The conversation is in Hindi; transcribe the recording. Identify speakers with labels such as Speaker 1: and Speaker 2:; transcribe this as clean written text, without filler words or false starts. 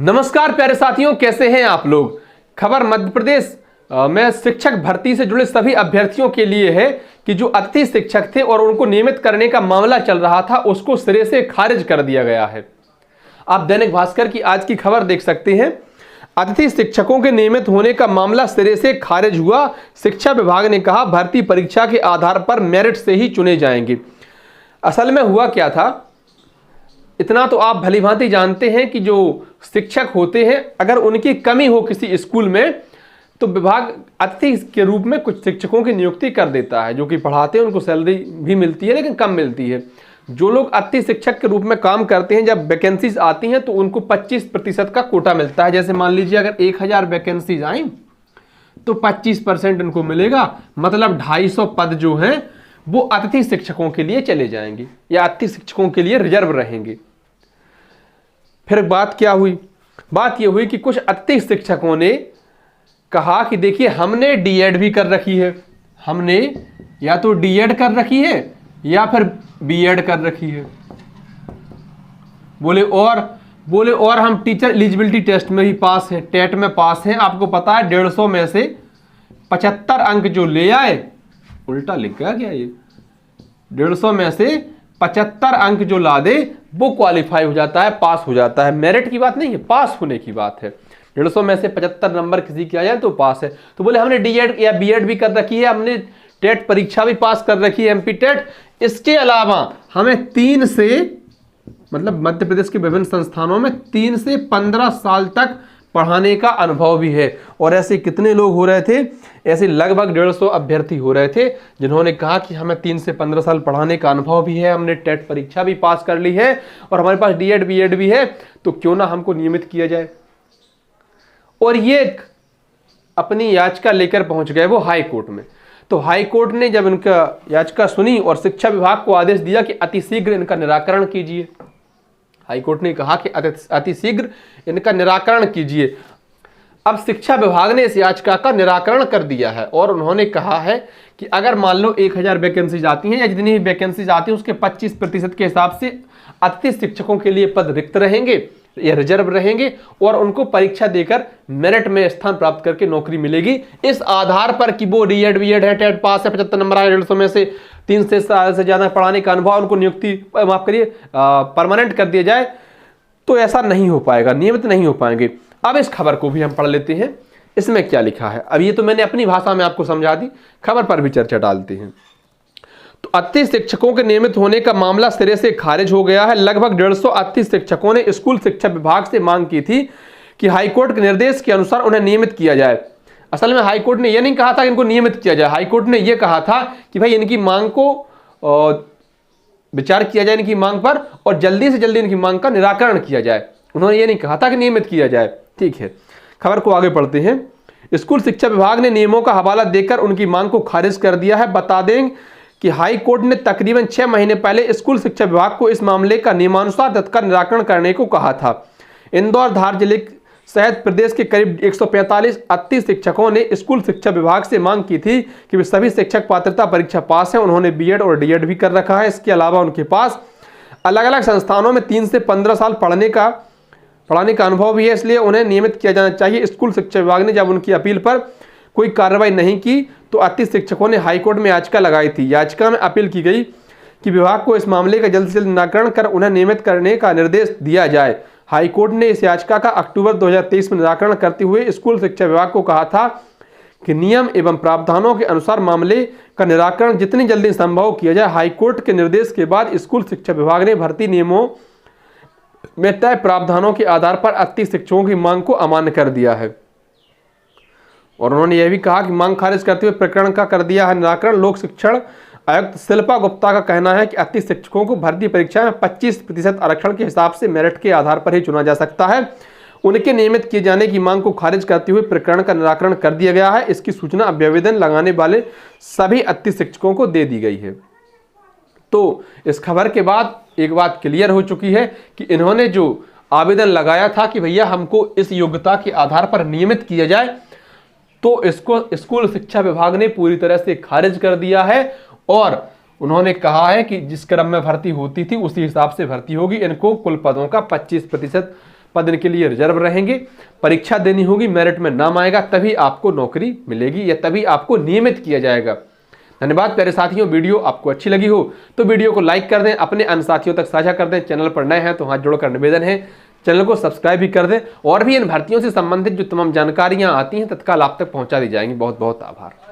Speaker 1: नमस्कार प्यारे साथियों, कैसे हैं आप लोग। खबर मध्य प्रदेश में शिक्षक भर्ती से जुड़े सभी अभ्यर्थियों के लिए है कि जो अतिथि शिक्षक थे और उनको नियमित करने का मामला चल रहा था, उसको सिरे से खारिज कर दिया गया है। आप दैनिक भास्कर की आज की खबर देख सकते हैं। अतिथि शिक्षकों के नियमित होने का मामला सिरे से खारिज हुआ। शिक्षा विभाग ने कहा भर्ती परीक्षा के आधार पर मेरिट से ही चुने जाएंगे। असल में हुआ क्या था, इतना तो आप भलीभांति जानते हैं कि जो शिक्षक होते हैं, अगर उनकी कमी हो किसी स्कूल में तो विभाग अतिथि के रूप में कुछ शिक्षकों की नियुक्ति कर देता है, जो कि पढ़ाते हैं, उनको सैलरी भी मिलती है लेकिन कम मिलती है। जो लोग अतिथि शिक्षक के रूप में काम करते हैं, जब वैकेंसीज आती हैं तो उनको 25% का कोटा मिलता है। जैसे मान लीजिए अगर 1000 वैकेंसीज आई तो 25% उनको मिलेगा, मतलब 250 पद जो हैं वो अतिथि शिक्षकों के लिए चले जाएंगे या अतिथि शिक्षकों के लिए रिजर्व रहेंगे। फिर बात क्या हुई, बात यह हुई कि कुछ अतिथि शिक्षकों ने कहा कि देखिए हमने डीएड भी कर रखी है, हमने या तो डीएड कर रखी है या फिर बीएड कर रखी है। बोले और हम टीचर एलिजिबिलिटी टेस्ट में भी पास हैं, टेट में पास हैं। आपको पता है 150 में से 75 अंक जो ले आए, उल्टा लिख गया क्या ये, 150 में से 75 अंक जो ला दे वो क्वालिफाई हो जाता है, पास हो जाता है। मेरिट की बात नहीं है, पास होने की बात है। 150 में से 75 नंबर किसी के आ जाए तो पास है। तो बोले हमने डीएड या बीएड भी कर रखी है, हमने टेट परीक्षा भी पास कर रखी है, एमपी टेट। इसके अलावा हमें 3 से मतलब मध्य प्रदेश के विभिन्न संस्थानों में 3 से 15 साल तक पढ़ाने का अनुभव भी है। और ऐसे कितने लोग हो रहे थे, ऐसे लगभग 150 अभ्यर्थी हो रहे थे जिन्होंने कहा कि हमें 3 से 15 साल पढ़ाने का अनुभव भी है, हमने टेट परीक्षा भी पास कर ली है और हमारे पास डीएड बीएड भी है, तो क्यों ना हमको नियमित किया जाए। और ये अपनी याचिका लेकर पहुंच गए वो हाई कोर्ट में। तो हाई कोर्ट ने जब इनका याचिका सुनी और शिक्षा विभाग को आदेश दिया कि अतिशीघ्र इनका निराकरण कीजिए। हाई कोर्ट ने कहा कि अतिशीघ्र इनका निराकरण कीजिए। अब शिक्षा विभाग ने इस याचिका का निराकरण कर दिया है और उन्होंने कहा है कि अगर मान लो 1000 वैकेंसीज आती हैं या जितनी भी वैकेंसीज आती हैं उसके 25% के हिसाब से अतिथि शिक्षकों के लिए पद रिक्त रहेंगे या रिजर्व रहेंगे और उनको परीक्षा देकर मेरिट में स्थान प्राप्त करके नौकरी मिलेगी। इस आधार पर कि वो डीएड बीएड है, टेट पास है, 75 नंबर आए, 150 में से 3 से साल से ज्यादा पढ़ाने का अनुभव, उनको नियुक्ति माफ करिए परमानेंट कर दिया जाए, तो ऐसा नहीं हो पाएगा, नियमित नहीं हो पाएंगे। अब इस खबर को भी हम पढ़ लेते हैं, इसमें क्या लिखा है। अब ये तो मैंने अपनी भाषा में आपको समझा दी, खबर पर भी चर्चा डालते हैं। तो अतिथि शिक्षकों के नियमित होने का मामला सिरे से खारिज हो गया है। लगभग 150 अतिथि शिक्षकों ने स्कूल शिक्षा विभाग से मांग की थी कि हाईकोर्ट के निर्देश के अनुसार उन्हें नियमित किया जाए। असल में हाईकोर्ट ने यह नहीं कहा था कि इनको नियमित किया जाए, हाईकोर्ट ने यह कहा था कि भाई इनकी मांग को विचार किया जाए, इनकी मांग पर, और जल्दी से जल्दी इनकी मांग का निराकरण किया जाए। उन्होंने ये नहीं कहा था कि नियमित किया जाए। ठीक है, खबर को आगे पढ़ते हैं। स्कूल शिक्षा विभाग ने नियमों का हवाला देकर उनकी मांग को खारिज कर दिया है। बता दें कि हाई कोर्ट ने तकरीबन 6 महीने पहले स्कूल शिक्षा विभाग को इस मामले का नियमानुसार तत्काल निराकरण करने को कहा था। इंदौर, धार जिले सहित प्रदेश के करीब 145 अतिथि शिक्षकों ने स्कूल शिक्षा विभाग से मांग की थी कि वे सभी शिक्षक पात्रता परीक्षा पास हैं, उन्होंने बीएड और डीएड भी कर रखा है। इसके अलावा उनके पास अलग अलग संस्थानों में 3 से 15 साल पढ़ाने का अनुभव भी है, इसलिए उन्हें नियमित किया जाना चाहिए। स्कूल शिक्षा विभाग ने जब उनकी अपील पर कोई कार्रवाई नहीं की तो अतिथि शिक्षकों ने हाईकोर्ट में याचिका लगाई थी। याचिका में अपील की गई कि विभाग को इस मामले का जल्द से जल्द निराकरण कर उन्हें नियमित करने का निर्देश दिया जाए। हाईकोर्ट ने इस याचिका का अक्टूबर 2023 में निराकरण करते हुए स्कूल शिक्षा विभाग को कहा था कि नियम एवं प्रावधानों के अनुसार मामले का निराकरण जितनी जल्दी संभव किया जाए। हाईकोर्ट के निर्देश के बाद स्कूल शिक्षा विभाग ने भर्ती नियमों में तय प्रावधानों के आधार पर अतिथि शिक्षकों की मांग को अमान्य कर दिया है। और उन्होंने यह भी कहा कि मांग खारिज करते हुए प्रकरण का कर दिया है निराकरण। लोक शिक्षण आयुक्त शिल्पा गुप्ता का कहना है कि अतिथि शिक्षकों को भर्ती परीक्षा में 25% आरक्षण के हिसाब से मेरिट के आधार पर ही चुना जा सकता है। उनके नियमित किए जाने की मांग को खारिज करते हुए प्रकरण का निराकरण कर दिया गया है। इसकी सूचना आवेदन लगाने वाले सभी अतिथि शिक्षकों को दे दी गई है। तो इस खबर के बाद एक बात क्लियर हो चुकी है कि इन्होंने जो आवेदन लगाया था कि भैया हमको इस योग्यता के आधार पर नियमित किया जाए, तो इसको स्कूल शिक्षा विभाग ने पूरी तरह से खारिज कर दिया है और उन्होंने कहा है कि जिस क्रम में भर्ती होती थी उसी हिसाब से भर्ती होगी। इनको कुल पदों का पद इनके लिए रिजर्व रहेंगे। परीक्षा देनी होगी, मेरिट में नाम आएगा तभी आपको नौकरी मिलेगी या तभी आपको नियमित किया जाएगा। धन्यवाद प्यारे साथियों। वीडियो आपको अच्छी लगी हो तो वीडियो को लाइक कर दें, अपने अन्य साथियों तक साझा कर दें। चैनल पर नए हैं तो हाथ जोड़कर निवेदन है चैनल को सब्सक्राइब भी कर दें, और भी इन भर्तियों से संबंधित जो तमाम जानकारियां आती हैं तत्काल आप तक पहुंचा दी जाएंगी। बहुत बहुत आभार।